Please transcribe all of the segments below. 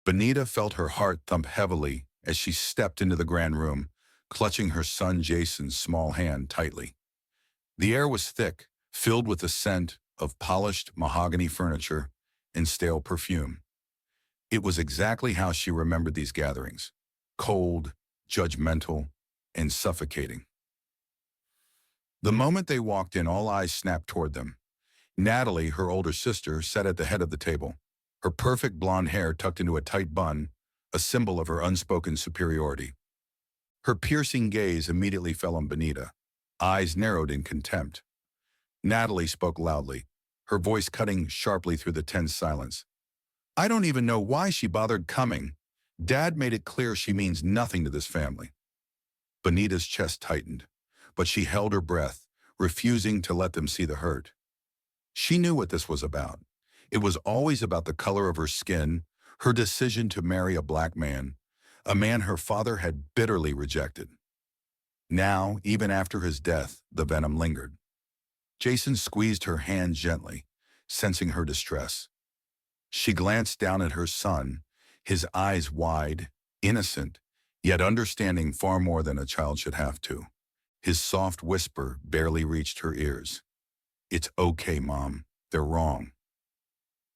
Bonita felt her heart thump heavily as she stepped into the grand room, clutching her son Jason's small hand tightly. The air was thick, filled with the scent of polished mahogany furniture and stale perfume. It was exactly how she remembered these gatherings: cold, judgmental, and suffocating. The moment they walked in, all eyes snapped toward them. Natalie, her older sister, sat at the head of the table, her perfect blonde hair tucked into a tight bun, a symbol of her unspoken superiority. Her piercing gaze immediately fell on Bonita, eyes narrowed in contempt. Natalie spoke loudly, her voice cutting sharply through the tense silence. "I don't even know why she bothered coming. Dad made it clear she means nothing to this family." Bonita's chest tightened, but she held her breath, refusing to let them see the hurt. She knew what this was about. It was always about the color of her skin, her decision to marry a black man, a man her father had bitterly rejected. Now, even after his death, the venom lingered. Jason squeezed her hand gently, sensing her distress. She glanced down at her son, his eyes wide, innocent, yet understanding far more than a child should have to. His soft whisper barely reached her ears. "It's okay, Mom. They're wrong."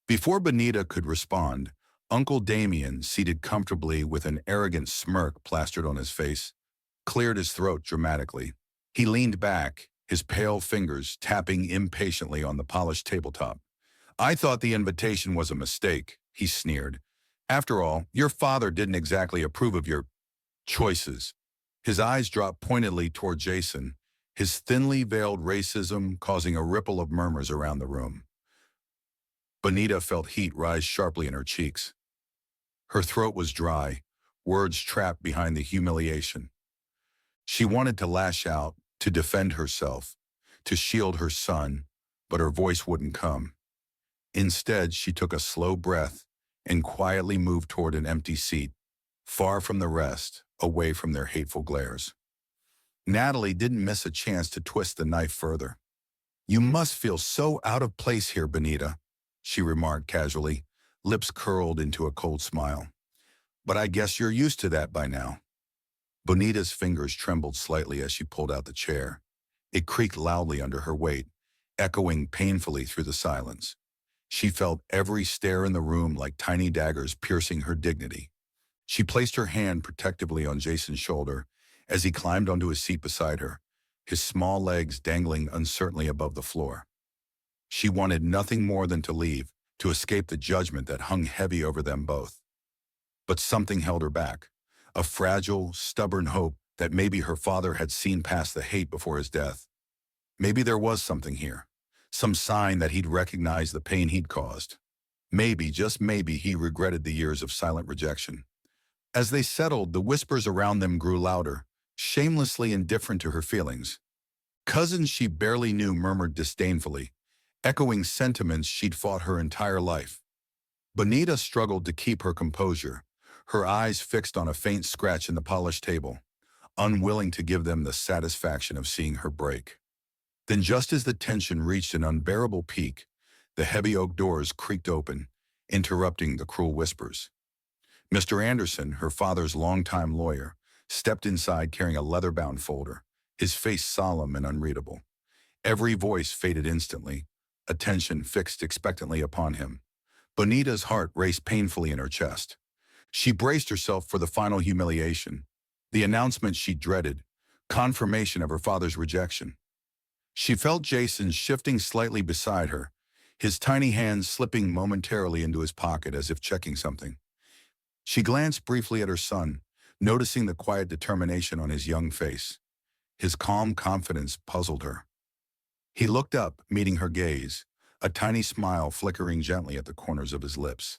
Before Bonita could respond, Uncle Damien, seated comfortably with an arrogant smirk plastered on his face, cleared his throat dramatically. He leaned back, his pale fingers tapping impatiently on the polished tabletop. "I thought the invitation was a mistake," he sneered. "After all, your father didn't exactly approve of your choices." His eyes dropped pointedly toward Jason, his thinly veiled racism causing a ripple of murmurs around the room. Bonita felt heat rise sharply in her cheeks. Her throat was dry, words trapped behind the humiliation. She wanted to lash out, to defend herself, to shield her son, but her voice wouldn't come. Instead, she took a slow breath and quietly moved toward an empty seat, far from the rest, away from their hateful glares. Natalie didn't miss a chance to twist the knife further. "You must feel so out of place here, Bonita," she remarked casually, lips curled into a cold smile. "But I guess you're used to that by now." Bonita's fingers trembled slightly as she pulled out the chair. It creaked loudly under her weight, echoing painfully through the silence. She felt every stare in the room like tiny daggers piercing her dignity. She placed her hand protectively on Jason's shoulder as he climbed onto his seat beside her, his small legs dangling uncertainly above the floor. She wanted nothing more than to leave, to escape the judgment that hung heavy over them both. But something held her back, a fragile, stubborn hope that maybe her father had seen past the hate before his death. Maybe there was something here, some sign that he'd recognized the pain he'd caused. Maybe, just maybe, he regretted the years of silent rejection. As they settled, the whispers around them grew louder, shamelessly indifferent to her feelings. Cousins she barely knew murmured disdainfully, echoing sentiments she'd fought her entire life. Bonita struggled to keep her composure, her eyes fixed on a faint scratch in the polished table, unwilling to give them the satisfaction of seeing her break. Then, just as the tension reached an unbearable peak, the heavy oak doors creaked open, interrupting the cruel whispers. Mr. Anderson, her father's longtime lawyer, stepped inside carrying a leather-bound folder, his face solemn and unreadable. Every voice faded instantly, attention fixed expectantly upon him. Bonita's heart raced painfully in her chest. She braced herself for the final humiliation, the announcement she dreaded, confirmation of her father's rejection. She felt Jason shifting slightly beside her, his tiny hands slipping momentarily into his pocket as if checking something. She glanced briefly at her son, noticing the quiet determination on his young face. His calm confidence puzzled her. He looked up, meeting her gaze, a tiny smile flickering gently at the corners of his lips.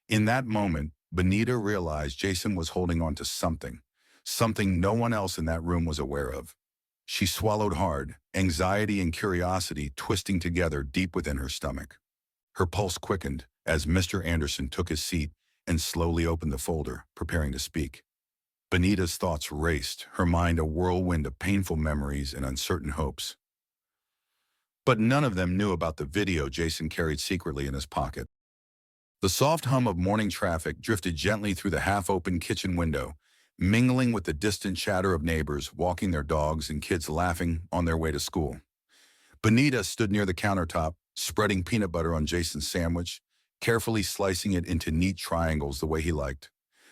In that moment, Bonita realized Jason was holding on to something no one else in that room was aware of. She swallowed hard, anxiety and curiosity twisting together deep within her stomach. Her pulse quickened as Mr. Anderson took his seat and slowly opened the folder, preparing to speak. Bonita's thoughts raced, her mind a whirlwind of painful memories and uncertain hopes. But none of them knew about the video Jason carried secretly in his pocket. The soft hum of morning traffic drifted gently through the half-open kitchen window, mingling with the distant chatter of neighbors walking their dogs and kids laughing on their way to school. Bonita stood near the countertop, spreading peanut butter on Jason's sandwich, carefully slicing it into neat triangles the way he liked.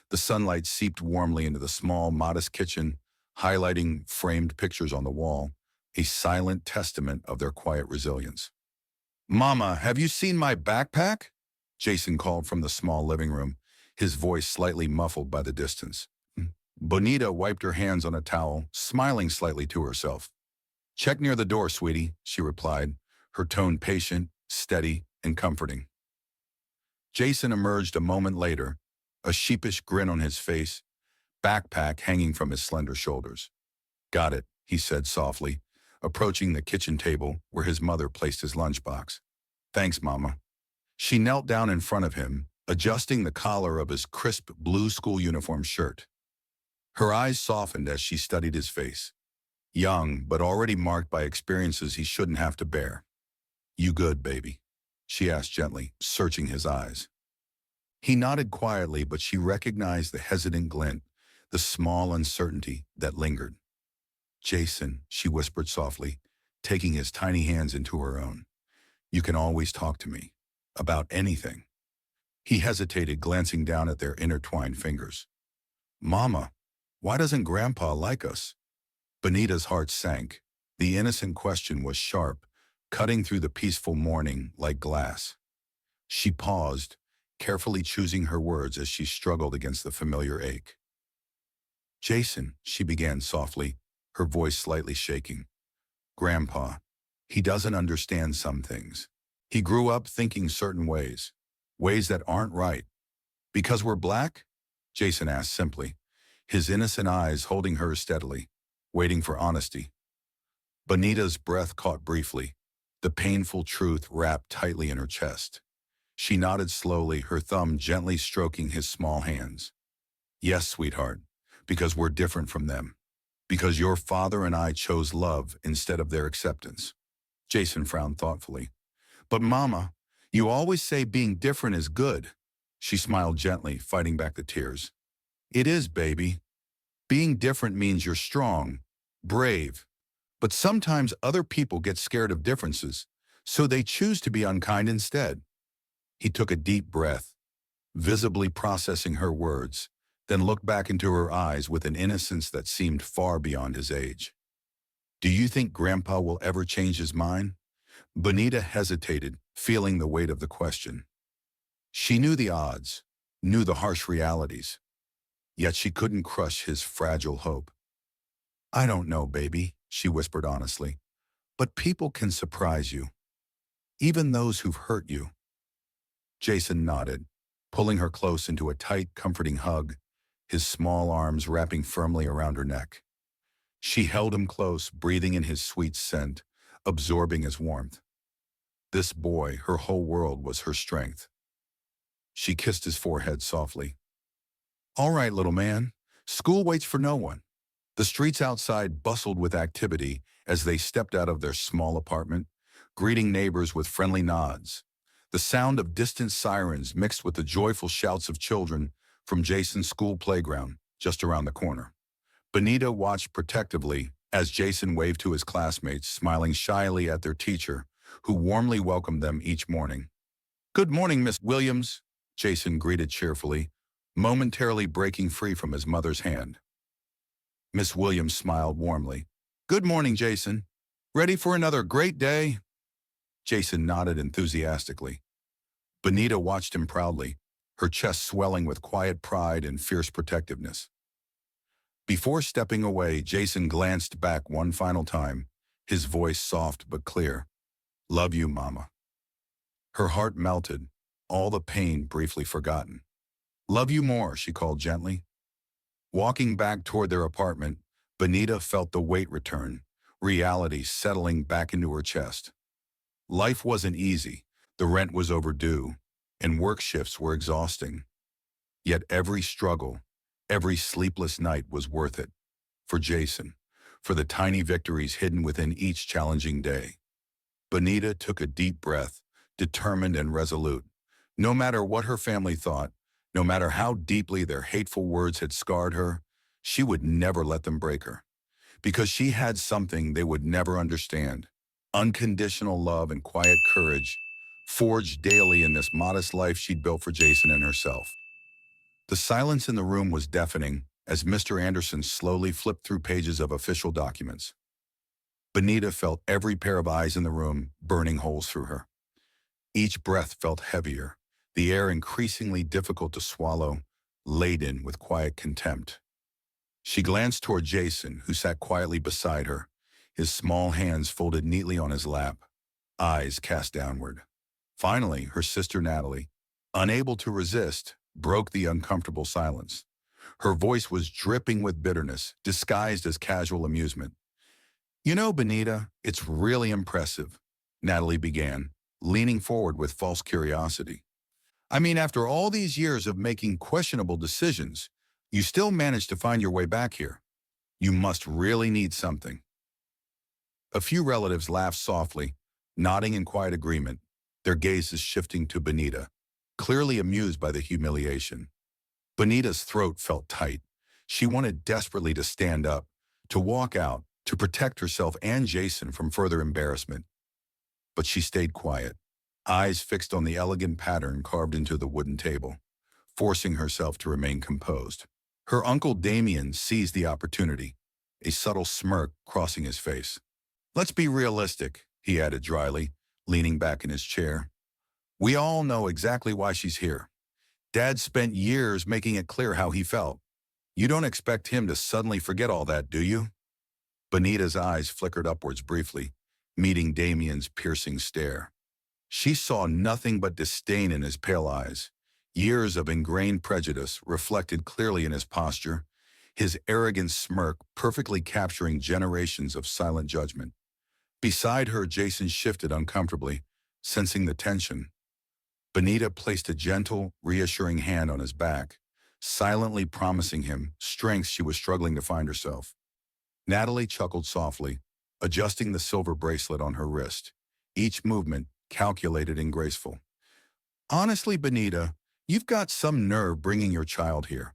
The sunlight seeped warmly into the small, modest kitchen, highlighting framed pictures on the wall, a silent testament of their quiet resilience. "Mama, have you seen my backpack?" Jason called from the small living room, his voice slightly muffled by the distance. Bonita wiped her hands on a towel, smiling slightly to herself. "Check near the door, sweetie," she replied, her tone patient, steady, and comforting. Jason emerged a moment later, a sheepish grin on his face, backpack hanging from his slender shoulders. "Got it," he said softly, approaching the kitchen table where his mother placed his lunchbox. "Thanks, Mama." She knelt down in front of him, adjusting the collar of his crisp blue school uniform shirt. Her eyes softened as she studied his face. Young, but already marked by experiences he shouldn't have to bear. "You good, baby?" she asked gently, searching his eyes. He nodded quietly, but she recognized the hesitant glint, the small uncertainty that lingered. "Jason," she whispered softly, taking his tiny hands into her own. "You can always talk to me. About anything." He hesitated, glancing down at their intertwined fingers. "Mama, why doesn't Grandpa like us?" Bonita's heart sank. The innocent question was sharp, cutting through the peaceful morning like glass. She paused, carefully choosing her words as she struggled against the familiar ache. "Jason," she began softly, her voice slightly shaking. "Grandpa, he doesn't understand some things. He grew up thinking certain ways, ways that aren't right. Because we're black?" Jason asked simply, his innocent eyes holding hers steadily, waiting for honesty. Bonita's breath caught briefly, the painful truth wrapped tightly in her chest. She nodded slowly, her thumb gently stroking his small hands. "Yes, sweetheart, because we're different from them. Because your father and I chose love instead of their acceptance." Jason frowned thoughtfully. "But Mama, you always say being different is good." She smiled gently, fighting back the tears. "It is, baby. Being different means you're strong, brave. But sometimes other people get scared of differences, so they choose to be unkind instead." He took a deep breath, visibly processing her words, then looked back into her eyes with an innocence that seemed far beyond his age. "Do you think Grandpa will ever change his mind?" Bonita hesitated, feeling the weight of the question. She knew the odds, knew the harsh realities, yet she couldn't crush his fragile hope. "I don't know, baby," she whispered honestly, "but people can surprise you, even those who've hurt you." Jason nodded, pulling her close into a tight, comforting hug, his small arms wrapping firmly around her neck. She held him close, breathing in his sweet scent, absorbing his warmth. This boy, her whole world, was her strength. She kissed his forehead softly. "All right, little man, school waits for no one." The streets outside bustled with activity as they stepped out of their small apartment, greeting neighbors with friendly nods. The sound of distant sirens mixed with the joyful shouts of children from Jason's school playground just around the corner. Bonita watched protectively as Jason waved to his classmates, smiling shyly at their teacher, who warmly welcomed them each morning. "Good morning, Miss Williams," Jason greeted cheerfully, momentarily breaking free from his mother's hand. Miss Williams smiled warmly. "Good morning, Jason. Ready for another great day?" Jason nodded enthusiastically. Bonita watched him proudly, her chest swelling with quiet pride and fierce protectiveness. Before stepping away, Jason glanced back one final time, his voice soft but clear. "Love you, Mama." Her heart melted, all the pain briefly forgotten. "Love you more," she called gently. Walking back toward their apartment, Bonita felt the weight return, reality settling back into her chest. Life wasn't easy, the rent was overdue, and work shifts were exhausting. Yet every struggle, every sleepless night was worth it. For Jason, for the tiny victories hidden within each challenging day. Bonita took a deep breath, determined and resolute, No matter what her family thought, no matter how deeply their hateful words had scarred her, she would never let them break her. Because she had something they would never understand. Unconditional love and quiet courage, forged daily in this modest life she'd built for Jason and herself. The silence in the room was deafening as Mr. Anderson slowly flipped through pages of official documents. Bonita felt every pair of eyes in the room burning holes through her. Each breath felt heavier, the air increasingly difficult to swallow, laden with quiet contempt. She glanced toward Jason, who sat quietly beside her, his small hands folded neatly on his lap, eyes cast downward. Finally, her sister Natalie, unable to resist, broke the uncomfortable silence. Her voice was dripping with bitterness, disguised as casual amusement. You know, Bonita, it's really impressive, Natalie began, leaning forward with false curiosity. I mean, after all these years of making questionable decisions, you still managed to find your way back here. You must really need something. A few relatives laughed softly, nodding in quiet agreement, their gazes shifting to Bonita, clearly amused by the humiliation. Bonita's throat felt tight. She wanted desperately to stand up, to walk out, to protect herself and Jason from further embarrassment. But she stayed quiet, eyes fixed on the elegant pattern carved into the wooden table, forcing herself to remain composed. Her uncle Damien seized the opportunity, a subtle smirk crossing his face. Let's be realistic, he added dryly, leaning back in his chair. We all know exactly why she's here. Dad spent years making it clear how he felt. You don't expect him to suddenly forget all that, do you? Bonita's eyes flickered upwards briefly, meeting Damien's piercing stare. She saw nothing but disdain in his pale eyes, years of ingrained prejudice reflected clearly in his posture, his arrogant smirk perfectly capturing generations of silent judgment. Beside her, Jason shifted uncomfortably, sensing the tension. Bonita placed a gentle, reassuring hand on his back, silently promising him strength she was struggling to find herself. Natalie chuckled softly, adjusting the silver bracelet on her wrist, each movement calculated and graceful. Honestly, Bonita, you've got some nerve bringing your child here.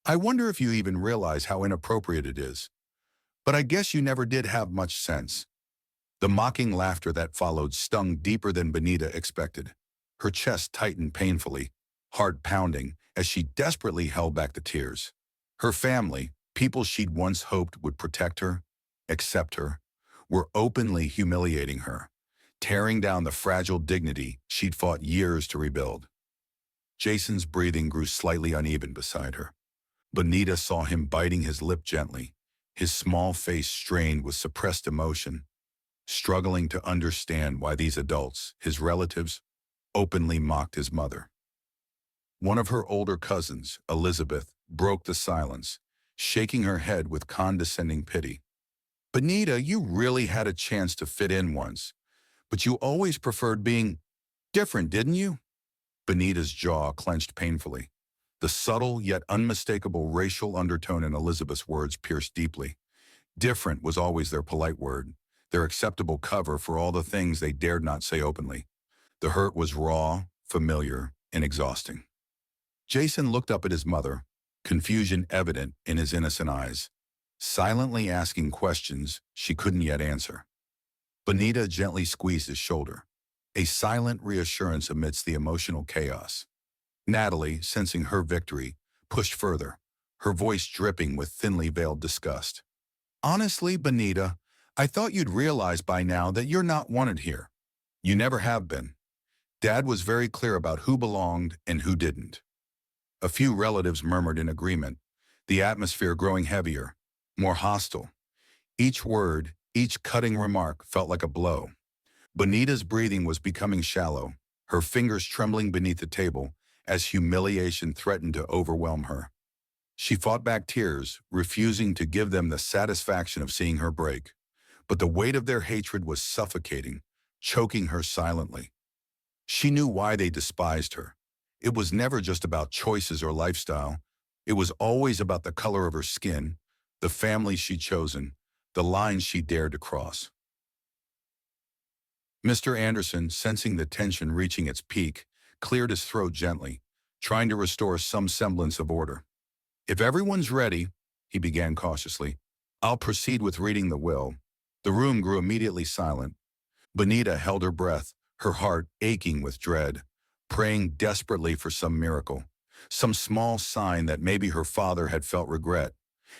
I wonder if you even realize how inappropriate it is. But I guess you never did have much sense. The mocking laughter that followed stung deeper than Bonita expected. Her chest tightened painfully, heart pounding, as she desperately held back the tears. Her family, people she'd once hoped would protect her, accept her, were openly humiliating her, tearing down the fragile dignity she'd fought years to rebuild. Jason's breathing grew slightly uneven beside her. Bonita saw him biting his lip gently, his small face strained with suppressed emotion, struggling to understand why these adults, his relatives, openly mocked his mother. One of her older cousins, Elizabeth, broke the silence, shaking her head with condescending pity. Bonita, you really had a chance to fit in once, but you always preferred being different, didn't you? Bonita's jaw clenched painfully. The subtle yet unmistakable racial undertone in Elizabeth's words pierced deeply. Different was always their polite word, their acceptable cover for all the things they dared not say openly. The hurt was raw, familiar, and exhausting. Jason looked up at his mother, confusion evident in his innocent eyes, silently asking questions she couldn't yet answer. Bonita gently squeezed his shoulder, a silent reassurance amidst the emotional chaos. Natalie, sensing her victory, pushed further, her voice dripping with thinly veiled disgust. Honestly, Bonita, I thought you'd realize by now that you're not wanted here. You never have been. Dad was very clear about who belonged and who didn't. A few relatives murmured in agreement, the atmosphere growing heavier, more hostile. Each word, each cutting remark felt like a blow. Bonita's breathing was becoming shallow, her fingers trembling beneath the table as humiliation threatened to overwhelm her. She fought back tears, refusing to give them the satisfaction of seeing her break. But the weight of their hatred was suffocating, choking her silently. She knew why they despised her. It was never just about choices or lifestyle. It was always about the color of her skin, the family she'd chosen, the lines she dared to cross. Mr. Anderson, sensing the tension reaching its peak, cleared his throat gently, trying to restore some semblance of order. "If everyone's ready," he began cautiously, "I'll proceed with reading the will." The room grew immediately silent. Bonita held her breath, her heart aching with dread, praying desperately for some miracle, some small sign that maybe her father had felt regret,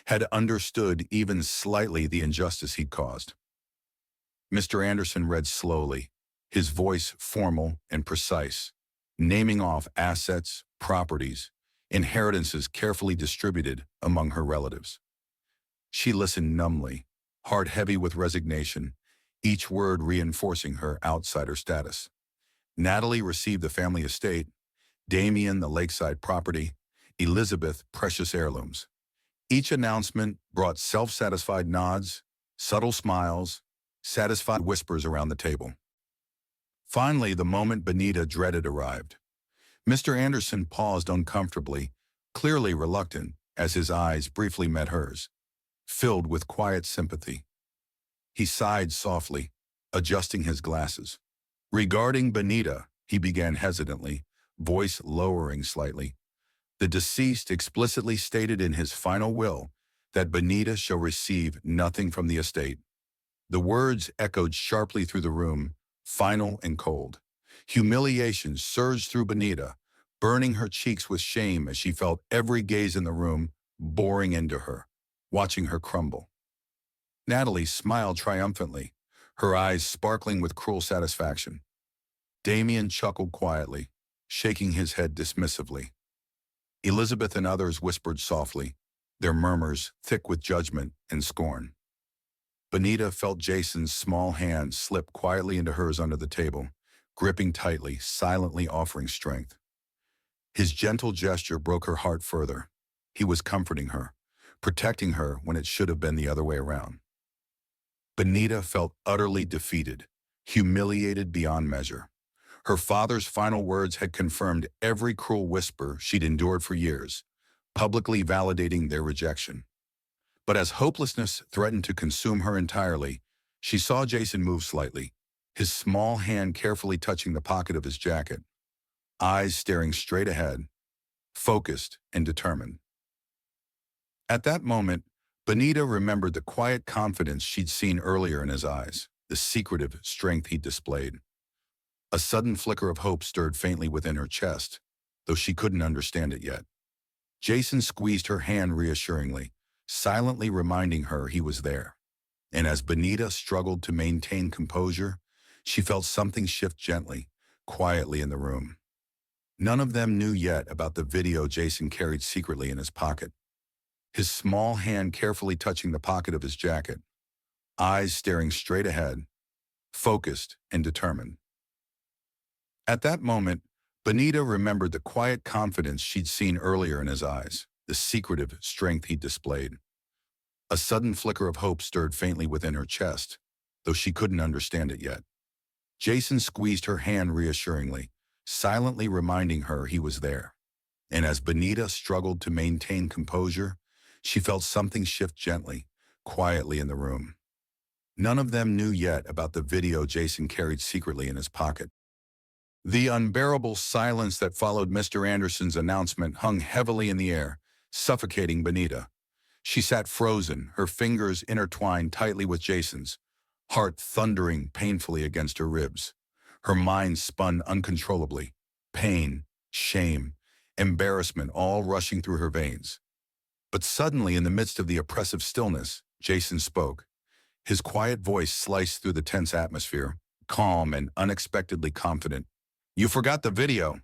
had understood even slightly the injustice he'd caused. Mr. Anderson read slowly, his voice formal and precise, naming off assets, properties, inheritances carefully distributed among her relatives. She listened numbly, heart heavy with resignation, each word reinforcing her outsider status. Natalie received the family estate, Damien the lakeside property, Elizabeth precious heirlooms. Each announcement brought self-satisfied nods, subtle smiles, satisfied whispers around the table. Finally, the moment Bonita dreaded arrived. Mr. Anderson paused uncomfortably, clearly reluctant, as his eyes briefly met hers, filled with quiet sympathy. He sighed softly, adjusting his glasses. "Regarding Bonita," he began hesitantly, voice lowering slightly, "the deceased explicitly stated in his final will that Bonita shall receive nothing from the estate." The words echoed sharply through the room, final and cold. Humiliation surged through Bonita, burning her cheeks with shame as she felt every gaze in the room boring into her, watching her crumble. Natalie smiled triumphantly, her eyes sparkling with cruel satisfaction. Damien chuckled quietly, shaking his head dismissively. Elizabeth and others whispered softly, their murmurs thick with judgment and scorn. Bonita felt Jason's small hand slip quietly into hers under the table, gripping tightly, silently offering strength. His gentle gesture broke her heart further. He was comforting her, protecting her when it should have been the other way around. Bonita felt utterly defeated, humiliated beyond measure. Her father's final words had confirmed every cruel whisper she'd endured for years, publicly validating their rejection. But as hopelessness threatened to consume her entirely, she saw Jason move slightly, his small hand carefully touching the pocket of his jacket, eyes staring straight ahead, focused and determined. At that moment, Bonita remembered the quiet confidence she'd seen earlier in his eyes, the secretive strength he'd displayed. A sudden flicker of hope stirred faintly within her chest, though she couldn't understand it yet. Jason squeezed her hand reassuringly, silently reminding her he was there. And as Bonita struggled to maintain composure, she felt something shift gently, quietly in the room. None of them knew yet about the video Jason carried secretly in his pocket. His small hand carefully touching the pocket of his jacket, eyes staring straight ahead, focused and determined. At that moment, Bonita remembered the quiet confidence she'd seen earlier in his eyes, the secretive strength he'd displayed. A sudden flicker of hope stirred faintly within her chest, though she couldn't understand it yet. Jason squeezed her hand reassuringly, silently reminding her he was there. And as Bonita struggled to maintain composure, she felt something shift gently, quietly in the room. None of them knew yet about the video Jason carried secretly in his pocket. The unbearable silence that followed Mr. Anderson's announcement hung heavily in the air, suffocating Bonita. She sat frozen, her fingers intertwined tightly with Jason's, heart thundering painfully against her ribs. Her mind spun uncontrollably, pain, shame, embarrassment all rushing through her veins. But suddenly, in the midst of the oppressive stillness, Jason spoke. His quiet voice sliced through the tense atmosphere, calm and unexpectedly confident. "You forgot the video."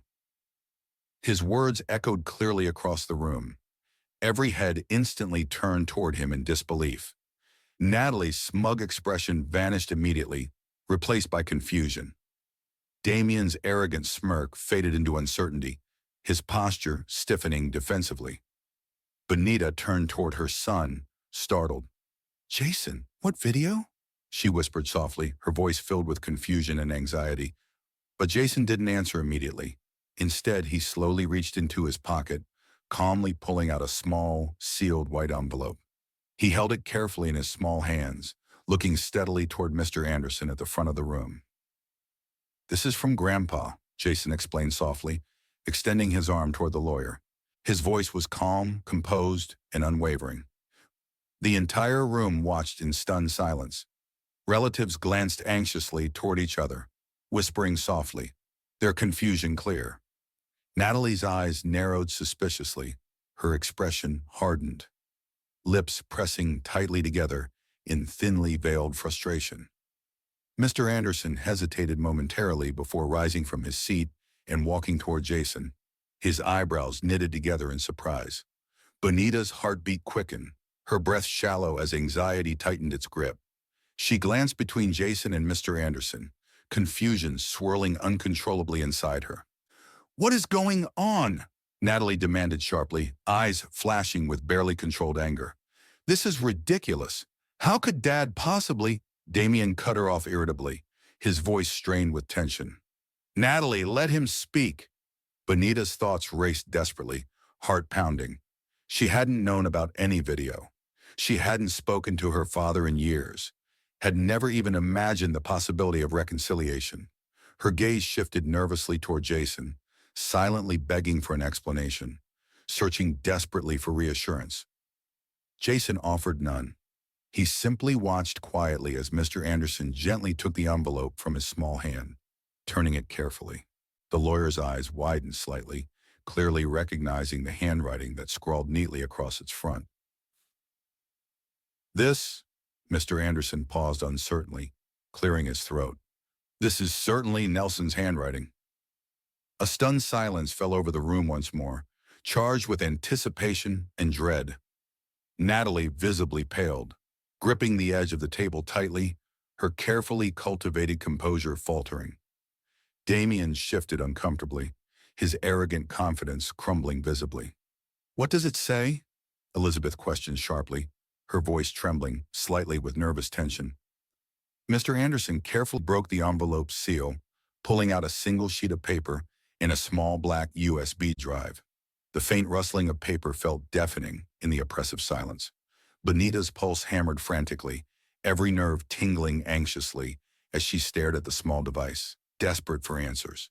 His words echoed clearly across the room. Every head instantly turned toward him in disbelief. Natalie's smug expression vanished immediately, replaced by confusion. Damien's arrogant smirk faded into uncertainty, his posture stiffening defensively. Bonita turned toward her son, startled. "Jason, what video?" she whispered softly, her voice filled with confusion and anxiety. But Jason didn't answer immediately. Instead, he slowly reached into his pocket, calmly pulling out a small, sealed white envelope. He held it carefully in his small hands, looking steadily toward Mr. Anderson at the front of the room. "This is from Grandpa," Jason explained softly, extending his arm toward the lawyer. His voice was calm, composed, and unwavering. The entire room watched in stunned silence. Relatives glanced anxiously toward each other, whispering softly, their confusion clear. Natalie's eyes narrowed suspiciously, her expression hardened, lips pressing tightly together in thinly veiled frustration. Mr. Anderson hesitated momentarily before rising from his seat and walking toward Jason, his eyebrows knitted together in surprise. Bonita's heartbeat quickened, her breath shallow as anxiety tightened its grip. She glanced between Jason and Mr. Anderson, confusion swirling uncontrollably inside her. "What is going on?" Natalie demanded sharply, eyes flashing with barely controlled anger. "This is ridiculous. How could Dad possibly—" Damien cut her off irritably, his voice strained with tension. "Natalie, let him speak." Bonita's thoughts raced desperately, heart pounding. She hadn't known about any video. She hadn't spoken to her father in years, had never even imagined the possibility of reconciliation. Her gaze shifted nervously toward Jason, silently begging for an explanation, searching desperately for reassurance. Jason offered none. He simply watched quietly as Mr. Anderson gently took the envelope from his small hand, turning it carefully. The lawyer's eyes widened slightly, clearly recognizing the handwriting that scrawled neatly across its front. "This," Mr. Anderson paused uncertainly, clearing his throat. "This is certainly Nelson's handwriting." A stunned silence fell over the room once more, charged with anticipation and dread. Natalie visibly paled, gripping the edge of the table tightly, her carefully cultivated composure faltering. Damien shifted uncomfortably, his arrogant confidence crumbling visibly. "What does it say?" Elizabeth questioned sharply, her voice trembling slightly with nervous tension. Mr. Anderson carefully broke the envelope's seal, pulling out a single sheet of paper and a small black USB drive. The faint rustling of paper felt deafening in the oppressive silence. Bonita's pulse hammered frantically, every nerve tingling anxiously as she stared at the small device, desperate for answers.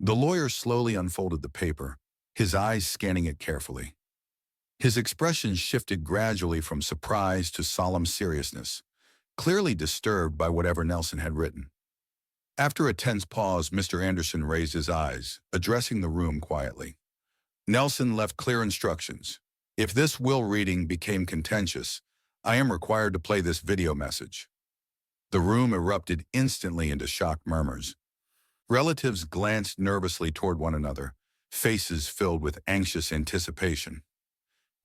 The lawyer slowly unfolded the paper, his eyes scanning it carefully. His expression shifted gradually from surprise to solemn seriousness, clearly disturbed by whatever Nelson had written. After a tense pause, Mr. Anderson raised his eyes, addressing the room quietly. "Nelson left clear instructions. If this will reading became contentious, I am required to play this video message." The room erupted instantly into shocked murmurs. Relatives glanced nervously toward one another, faces filled with anxious anticipation.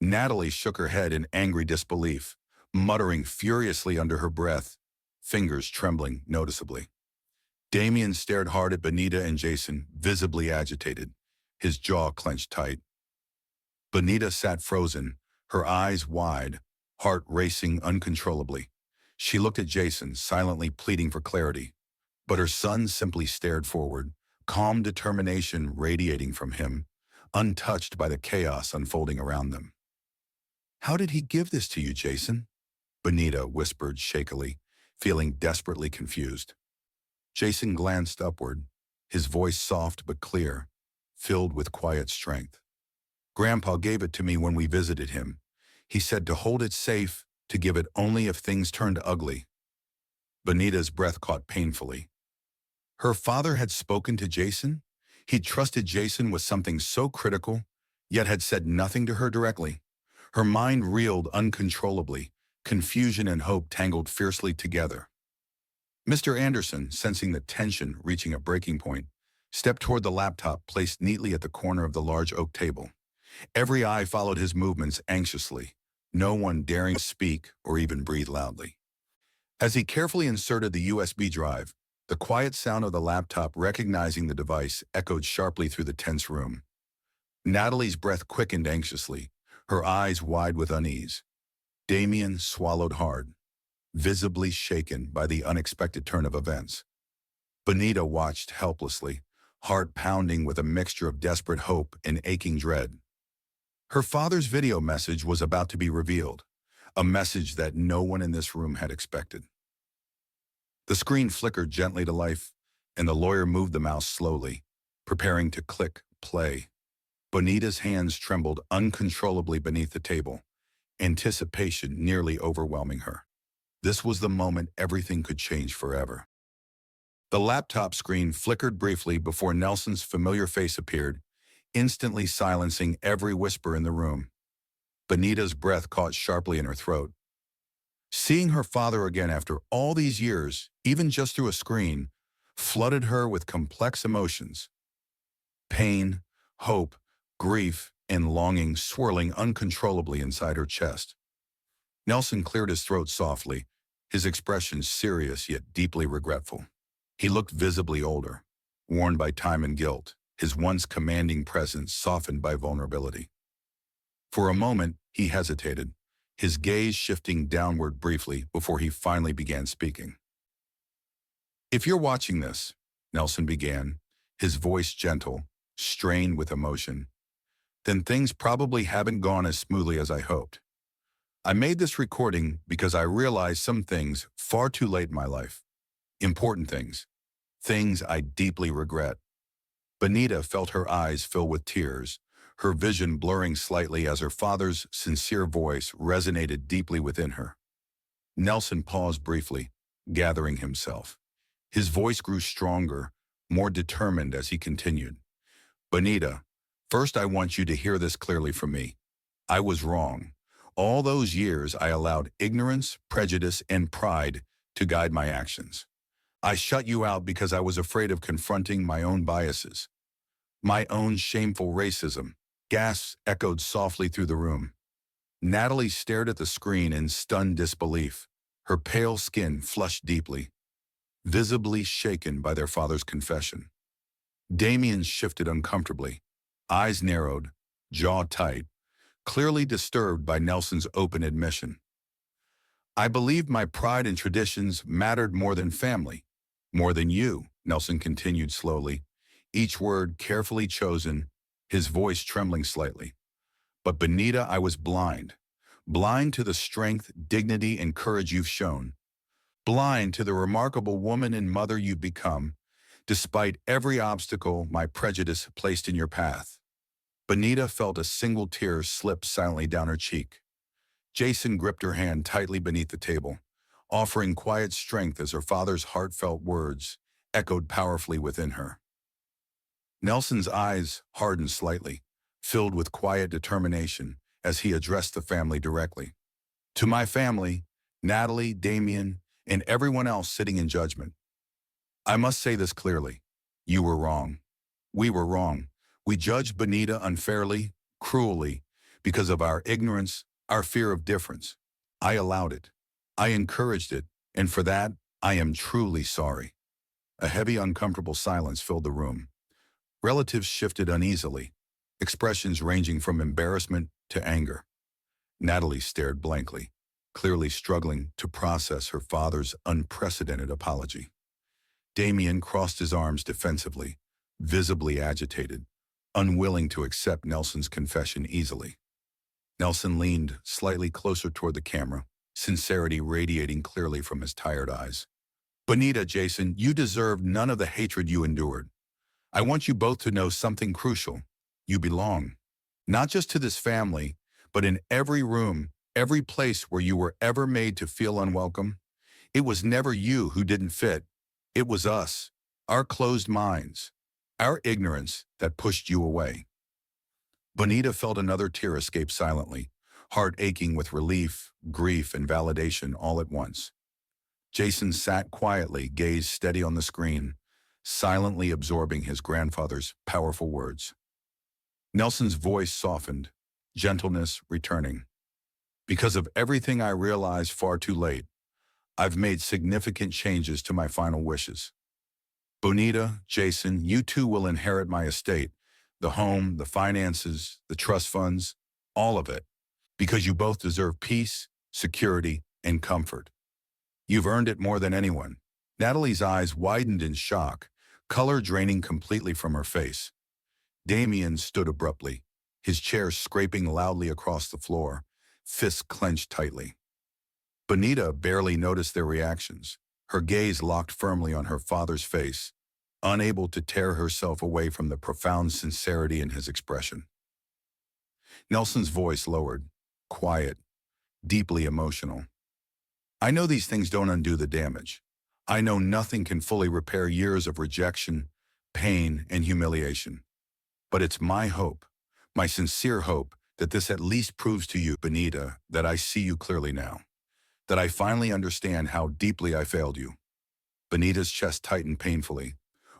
Natalie shook her head in angry disbelief, muttering furiously under her breath, fingers trembling noticeably. Damien stared hard at Bonita and Jason, visibly agitated, his jaw clenched tight. Bonita sat frozen, her eyes wide, heart racing uncontrollably. She looked at Jason, silently pleading for clarity, but her son simply stared forward, calm determination radiating from him, untouched by the chaos unfolding around them. "How did he give this to you, Jason?" Bonita whispered shakily, feeling desperately confused. Jason glanced upward, his voice soft but clear, filled with quiet strength. "Grandpa gave it to me when we visited him. He said to hold it safe, to give it only if things turned ugly." Bonita's breath caught painfully. Her father had spoken to Jason? He'd trusted Jason with something so critical, yet had said nothing to her directly. Her mind reeled uncontrollably, confusion and hope tangled fiercely together. Mr. Anderson, sensing the tension reaching a breaking point, stepped toward the laptop placed neatly at the corner of the large oak table. Every eye followed his movements anxiously, no one daring to speak or even breathe loudly. As he carefully inserted the USB drive, the quiet sound of the laptop recognizing the device echoed sharply through the tense room. Natalie's breath quickened anxiously, her eyes wide with unease. Damien swallowed hard, visibly shaken by the unexpected turn of events. Bonita watched helplessly, heart pounding with a mixture of desperate hope and aching dread. Her father's video message was about to be revealed, a message that no one in this room had expected. The screen flickered gently to life, and the lawyer moved the mouse slowly, preparing to click play. Bonita's hands trembled uncontrollably beneath the table, anticipation nearly overwhelming her. This was the moment everything could change forever. The laptop screen flickered briefly before Nelson's familiar face appeared, instantly silencing every whisper in the room. Bonita's breath caught sharply in her throat. Seeing her father again after all these years, even just through a screen, flooded her with complex emotions. Pain, hope, grief, and longing swirling uncontrollably inside her chest. Nelson cleared his throat softly, his expression serious yet deeply regretful. He looked visibly older, worn by time and guilt, his once commanding presence softened by vulnerability. For a moment, he hesitated, his gaze shifting downward briefly before he finally began speaking. "If you're watching this," Nelson began, his voice gentle, strained with emotion, "then things probably haven't gone as smoothly as I hoped. I made this recording because I realized some things far too late in my life. Important things. Things I deeply regret." Bonita felt her eyes fill with tears, her vision blurring slightly as her father's sincere voice resonated deeply within her. Nelson paused briefly, gathering himself. His voice grew stronger, more determined as he continued. "Bonita, first I want you to hear this clearly from me. I was wrong. All those years I allowed ignorance, prejudice, and pride to guide my actions. I shut you out because I was afraid of confronting my own biases. My own shameful racism." Gasps echoed softly through the room. Natalie stared at the screen in stunned disbelief, her pale skin flushed deeply, visibly shaken by their father's confession. Damien shifted uncomfortably, eyes narrowed, jaw tight, clearly disturbed by Nelson's open admission. "I believed my pride and traditions mattered more than family, more than you," Nelson continued slowly, each word carefully chosen, his voice trembling slightly. "But Bonita, I was blind. Blind to the strength, dignity, and courage you've shown. Blind to the remarkable woman and mother you've become, despite every obstacle my prejudice placed in your path." Bonita felt a single tear slip silently down her cheek. Jason gripped her hand tightly beneath the table, offering quiet strength as her father's heartfelt words echoed powerfully within her. Nelson's eyes hardened slightly, filled with quiet determination as he addressed the family directly. "To my family, Natalie, Damien, and everyone else sitting in judgment, I must say this clearly. You were wrong. We were wrong. We judged Bonita unfairly, cruelly, because of our ignorance, our fear of difference. I allowed it. I encouraged it, and for that, I am truly sorry." A heavy, uncomfortable silence filled the room. Relatives shifted uneasily, expressions ranging from embarrassment to anger. Natalie stared blankly, clearly struggling to process her father's unprecedented apology. Damien crossed his arms defensively, visibly agitated, unwilling to accept Nelson's confession easily. Nelson leaned slightly closer toward the camera, sincerity radiating clearly from his tired eyes. "Bonita, Jason, you deserve none of the hatred you endured. I want you both to know something crucial. You belong. Not just to this family, but in every room, every place where you were ever made to feel unwelcome. It was never you who didn't fit. It was us, our closed minds, our ignorance that pushed you away." Bonita felt another tear escape silently, heart aching with relief, grief, and validation all at once. Jason sat quietly, gaze steady on the screen, silently absorbing his grandfather's powerful words. Nelson's voice softened, gentleness returning. "Because of everything I realized far too late, I've made significant changes to my final wishes. Bonita, Jason, you two will inherit my estate, the home, the finances, the trust funds, all of it, because you both deserve peace, security, and comfort. You've earned it more than anyone." Natalie's eyes widened in shock, color draining completely from her face. Damien stood abruptly, his chair scraping loudly across the floor, fists clenched tightly. Bonita barely noticed their reactions, her gaze locked firmly on her father's face, unable to tear herself away from the profound sincerity in his expression. Nelson's voice lowered, quiet, deeply emotional. I know these things don't undo the damage. I know nothing can fully repair years of rejection, pain, and humiliation. But it's my hope, my sincere hope, that this at least proves to you, Bonita, that I see you clearly now, that I finally understand how deeply I failed you. Bonita's chest tightened painfully,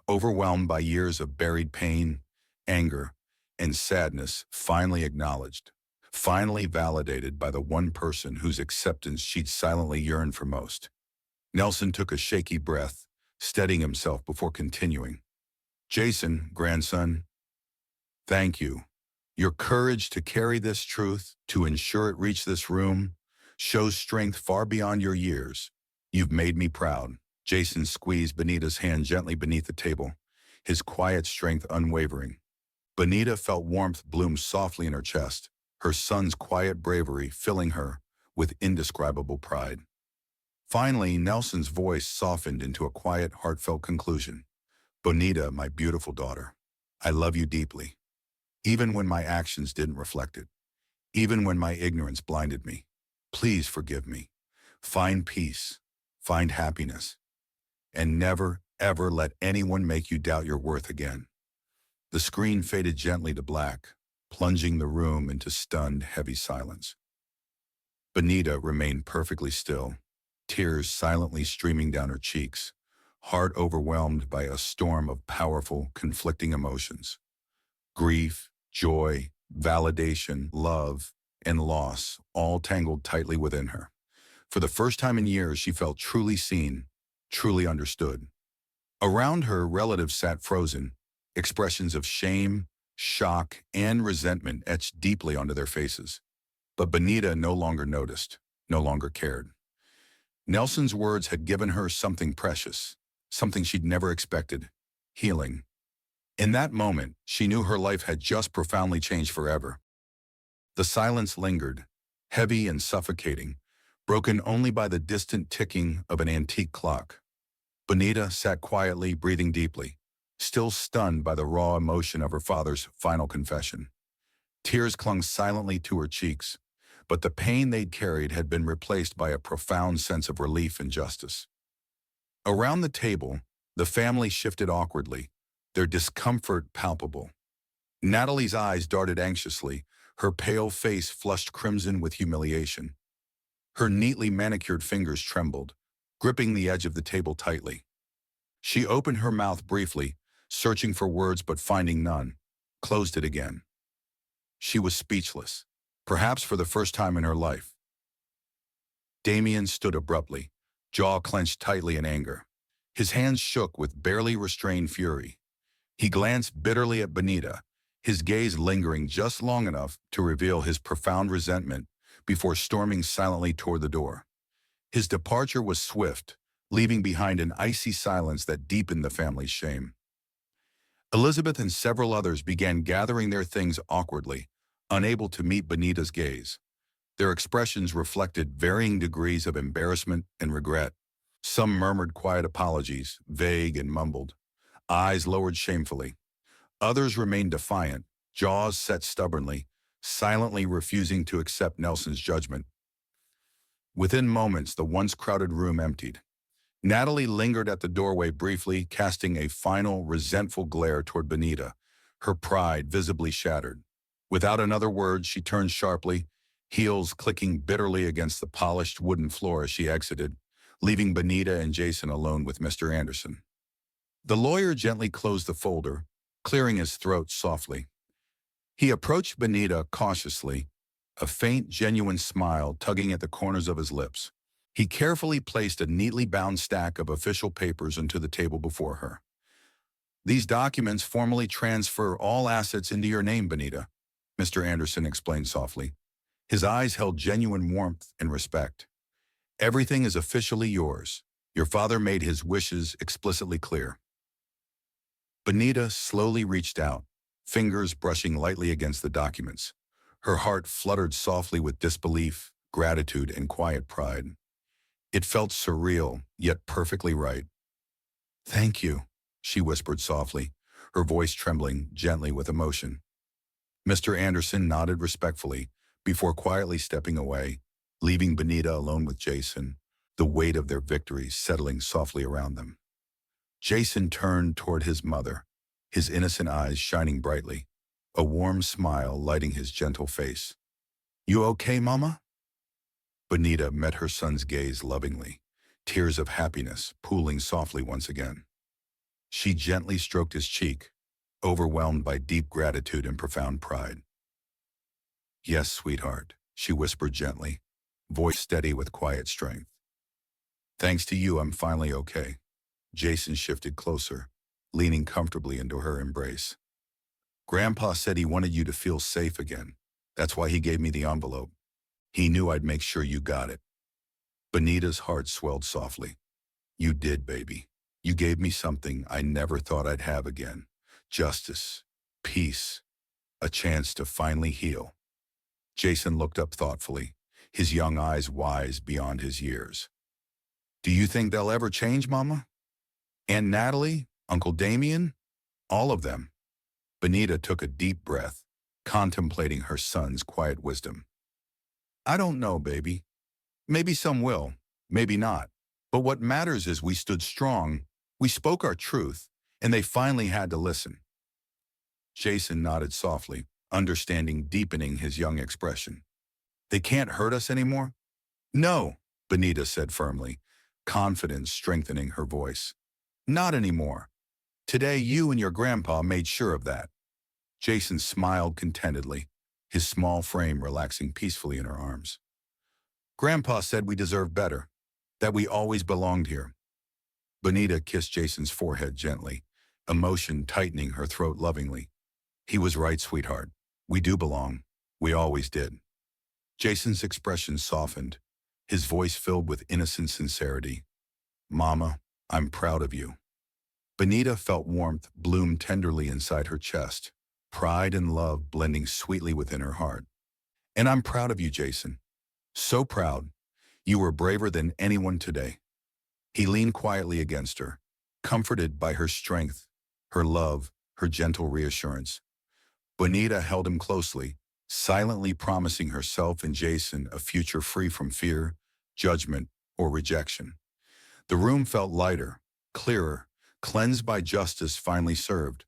overwhelmed by years of buried pain, anger, and sadness finally acknowledged, finally validated by the one person whose acceptance she'd silently yearned for most. Nelson took a shaky breath, steadying himself before continuing. Jason, grandson, thank you. Your courage to carry this truth, to ensure it reached this room, shows strength far beyond your years. You've made me proud. Jason squeezed Bonita's hand gently beneath the table, his quiet strength unwavering. Bonita felt warmth bloom softly in her chest, her son's quiet bravery filling her with indescribable pride. Finally, Nelson's voice softened into a quiet, heartfelt conclusion. Bonita, my beautiful daughter, I love you deeply, even when my actions didn't reflect it, even when my ignorance blinded me. Please forgive me. Find peace, find happiness, and never, ever let anyone make you doubt your worth again. The screen faded gently to black, plunging the room into stunned, heavy silence. Bonita remained perfectly still, tears silently streaming down her cheeks, heart overwhelmed by a storm of powerful, conflicting emotions. Grief, joy, validation, love, and loss all tangled tightly within her. For the first time in years, she felt truly seen, truly understood. Around her, relatives sat frozen, expressions of shame, shock, and resentment etched deeply onto their faces. But Bonita no longer noticed, no longer cared. Nelson's words had given her something precious, something she'd never expected: healing. In that moment, she knew her life had just profoundly changed forever. The silence lingered, heavy and suffocating, broken only by the distant ticking of an antique clock. Bonita sat quietly, breathing deeply, still stunned by the raw emotion of her father's final confession. Tears clung silently to her cheeks, but the pain they'd carried had been replaced by a profound sense of relief and justice. Around the table, the family shifted awkwardly, their discomfort palpable. Natalie's eyes darted anxiously, her pale face flushed crimson with humiliation. Her neatly manicured fingers trembled, gripping the edge of the table tightly. She opened her mouth briefly, searching for words but finding none, closed it again. She was speechless, perhaps for the first time in her life. Damien stood abruptly, jaw clenched tightly in anger. His hands shook with barely restrained fury. He glanced bitterly at Bonita, his gaze lingering just long enough to reveal his profound resentment before storming silently toward the door. His departure was swift, leaving behind an icy silence that deepened the family's shame. Elizabeth and several others began gathering their things awkwardly, unable to meet Bonita's gaze. Their expressions reflected varying degrees of embarrassment and regret. Some murmured quiet apologies, vague and mumbled, eyes lowered shamefully. Others remained defiant, jaws set stubbornly, silently refusing to accept Nelson's judgment. Within moments, the once crowded room emptied. Natalie lingered at the doorway briefly, casting a final, resentful glare toward Bonita, her pride visibly shattered. Without another word, she turned sharply, heels clicking bitterly against the polished wooden floor as she exited, leaving Bonita and Jason alone with Mr. Anderson. The lawyer gently closed the folder, clearing his throat softly. He approached Bonita cautiously, a faint, genuine smile tugging at the corners of his lips. He carefully placed a neatly bound stack of official papers onto the table before her. "These documents formally transfer all assets into your name, Bonita," Mr. Anderson explained softly. His eyes held genuine warmth and respect. "Everything is officially yours. Your father made his wishes explicitly clear." Bonita slowly reached out, fingers brushing lightly against the documents. Her heart fluttered softly with disbelief, gratitude, and quiet pride. It felt surreal, yet perfectly right. "Thank you," she whispered softly, her voice trembling gently with emotion. Mr. Anderson nodded respectfully before quietly stepping away, leaving Bonita alone with Jason, the weight of their victory settling softly around them. Jason turned toward his mother, his innocent eyes shining brightly, a warm smile lighting his gentle face. "You okay, Mama?" Bonita met her son's gaze lovingly, tears of happiness pooling softly once again. She gently stroked his cheek, overwhelmed by deep gratitude and profound pride. "Yes, sweetheart," she whispered gently, voice steady with quiet strength. "Thanks to you, I'm finally okay." Jason shifted closer, leaning comfortably into her embrace. "Grandpa said he wanted you to feel safe again. That's why he gave me the envelope. He knew I'd make sure you got it." Bonita's heart swelled softly. "You did, baby. You gave me something I never thought I'd have again. Justice, peace, a chance to finally heal." Jason looked up thoughtfully, his young eyes wise beyond his years. "Do you think they'll ever change, Mama? Aunt Natalie? Uncle Damien? All of them?" Bonita took a deep breath, contemplating her son's quiet wisdom. "I don't know, baby. Maybe some will, maybe not. But what matters is we stood strong, we spoke our truth, and they finally had to listen." Jason nodded softly, understanding deepening his young expression. "They can't hurt us anymore?" "No," Bonita said firmly, confidence strengthening her voice. "Not anymore. Today you and your grandpa made sure of that." Jason smiled contentedly, his small frame relaxing peacefully in her arms. "Grandpa said we deserved better, that we always belonged here." Bonita kissed Jason's forehead gently, emotion tightening her throat lovingly. "He was right, sweetheart. We do belong. We always did." Jason's expression softened, his voice filled with innocent sincerity. "Mama, I'm proud of you." Bonita felt warmth bloom tenderly inside her chest, pride and love blending sweetly within her heart. "And I'm proud of you, Jason. So proud. You were braver than anyone today." He leaned quietly against her, comforted by her strength, her love, her gentle reassurance. Bonita held him closely, silently promising herself and Jason a future free from fear, judgment, or rejection. The room felt lighter, clearer, cleansed by justice finally served.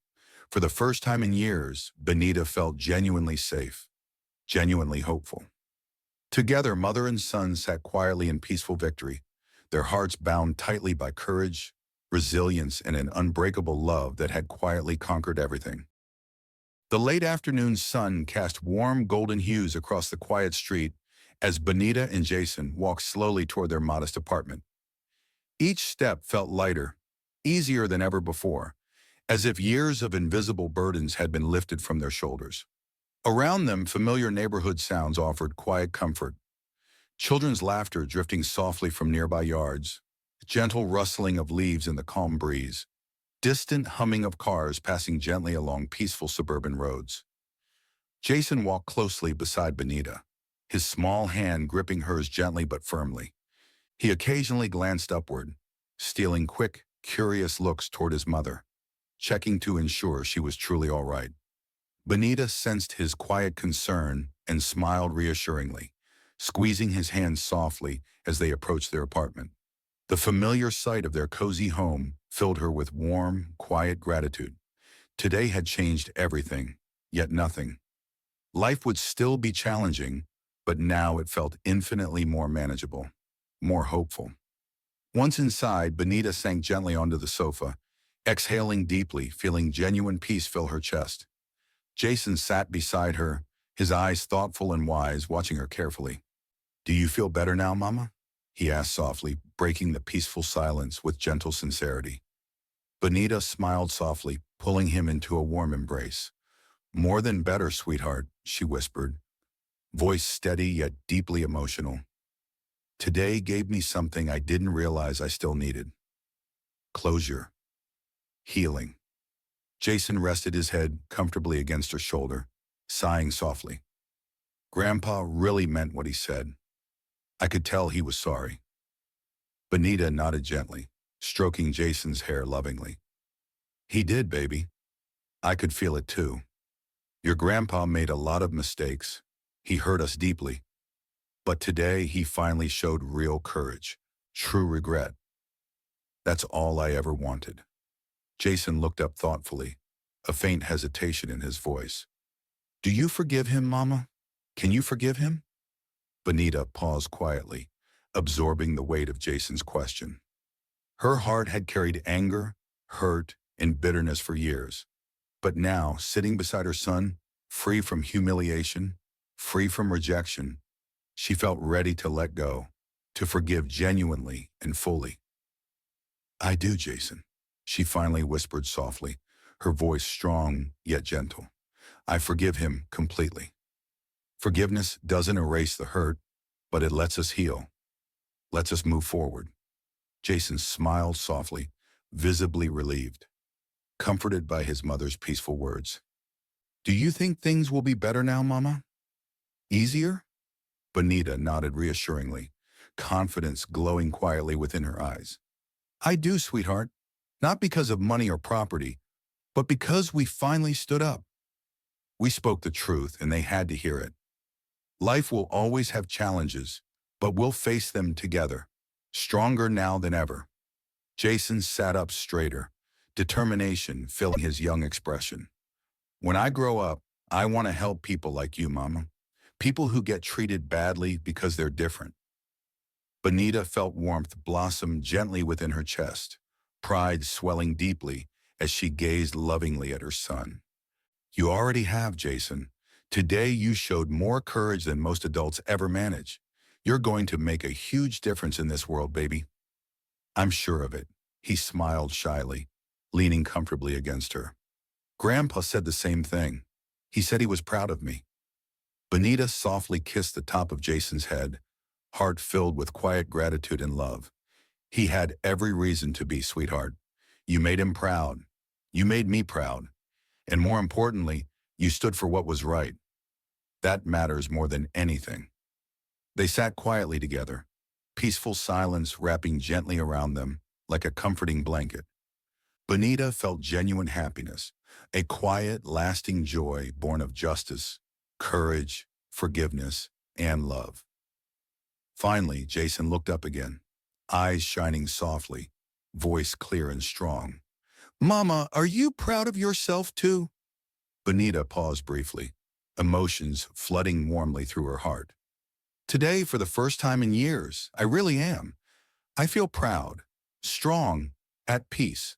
For the first time in years, Bonita felt genuinely safe, genuinely hopeful. Together, mother and son sat quietly in peaceful victory, their hearts bound tightly by courage, resilience, and an unbreakable love that had quietly conquered everything. The late afternoon sun cast warm golden hues across the quiet street as Bonita and Jason walked slowly toward their modest apartment. Each step felt lighter, easier than ever before, as if years of invisible burdens had been lifted from their shoulders. Around them, familiar neighborhood sounds offered quiet comfort. Children's laughter drifting softly from nearby yards, gentle rustling of leaves in the calm breeze, distant humming of cars passing gently along peaceful suburban roads. Jason walked closely beside Bonita, his small hand gripping hers gently but firmly. He occasionally glanced upward, stealing quick, curious looks toward his mother, checking to ensure she was truly all right. Bonita sensed his quiet concern and smiled reassuringly, squeezing his hand softly as they approached their apartment. The familiar sight of their cozy home filled her with warm, quiet gratitude. Today had changed everything, yet nothing. Life would still be challenging, but now it felt infinitely more manageable, more hopeful. Once inside, Bonita sank gently onto the sofa, exhaling deeply, feeling genuine peace fill her chest. Jason sat beside her, his eyes thoughtful and wise, watching her carefully. "Do you feel better now, Mama?" he asked softly, breaking the peaceful silence with gentle sincerity. Bonita smiled softly, pulling him into a warm embrace. "More than better, sweetheart," she whispered, voice steady yet deeply emotional. "Today gave me something I didn't realize I still needed. Closure. Healing." Jason rested his head comfortably against her shoulder, sighing softly. Grandpa really meant what he said. I could tell he was sorry. Bonita nodded gently, stroking Jason's hair lovingly. He did, baby. I could feel it too. Your grandpa made a lot of mistakes. He hurt us deeply. But today he finally showed real courage, true regret. That's all I ever wanted. Jason looked up thoughtfully, a faint hesitation in his voice. Do you forgive him, Mama? Can you forgive him? Bonita paused quietly, absorbing the weight of Jason's question. Her heart had carried anger, hurt, and bitterness for years. But now, sitting beside her son, free from humiliation, free from rejection, she felt ready to let go, to forgive genuinely and fully. I do, Jason, she finally whispered softly, her voice strong yet gentle. I forgive him completely. Forgiveness doesn't erase the hurt, but it lets us heal, lets us move forward. Jason smiled softly, visibly relieved, comforted by his mother's peaceful words. Do you think things will be better now, Mama? Easier? Bonita nodded reassuringly, confidence glowing quietly within her eyes. I do, sweetheart. Not because of money or property, but because we finally stood up. We spoke the truth and they had to hear it. Life will always have challenges, but we'll face them together, stronger now than ever. Jason sat up straighter, determination filling his young expression. When I grow up, I want to help people like you, Mama. People who get treated badly because they're different. Bonita felt warmth blossom gently within her chest, pride swelling deeply as she gazed lovingly at her son. You already have, Jason. Today you showed more courage than most adults ever manage. You're going to make a huge difference in this world, baby. I'm sure of it, he smiled shyly, leaning comfortably against her. Grandpa said the same thing. He said he was proud of me. Bonita softly kissed the top of Jason's head, heart filled with quiet gratitude and love. He had every reason to be, sweetheart. You made him proud. You made me proud. And more importantly, you stood for what was right. That matters more than anything. They sat quietly together, peaceful silence wrapping gently around them like a comforting blanket. Bonita felt genuine happiness, a quiet, lasting joy born of justice, courage, forgiveness, and love. Finally, Jason looked up again, eyes shining softly, voice clear and strong. Mama, are you proud of yourself too? Bonita paused briefly, emotions flooding warmly through her heart. Today, for the first time in years, I really am. I feel proud, strong, at peace.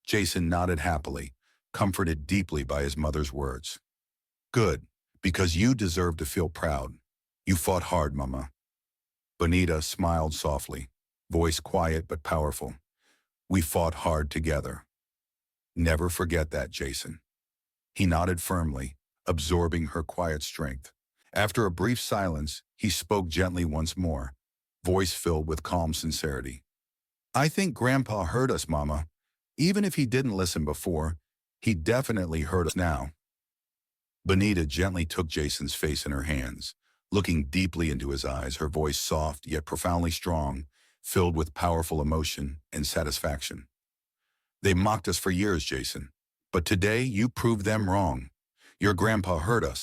Jason nodded happily, comforted deeply by his mother's words. Good, because you deserve to feel proud. You fought hard, Mama. Bonita smiled softly, voice quiet but powerful. We fought hard together. Never forget that, Jason. He nodded firmly, absorbing her quiet strength. After a brief silence, he spoke gently once more, voice filled with calm sincerity. I think Grandpa heard us, Mama. Even if he didn't listen before, he definitely heard us now. Bonita gently took Jason's face in her hands, looking deeply into his eyes, her voice soft yet profoundly strong, filled with powerful emotion and satisfaction. They mocked us for years, Jason, but today you proved them wrong. Your grandpa heard us,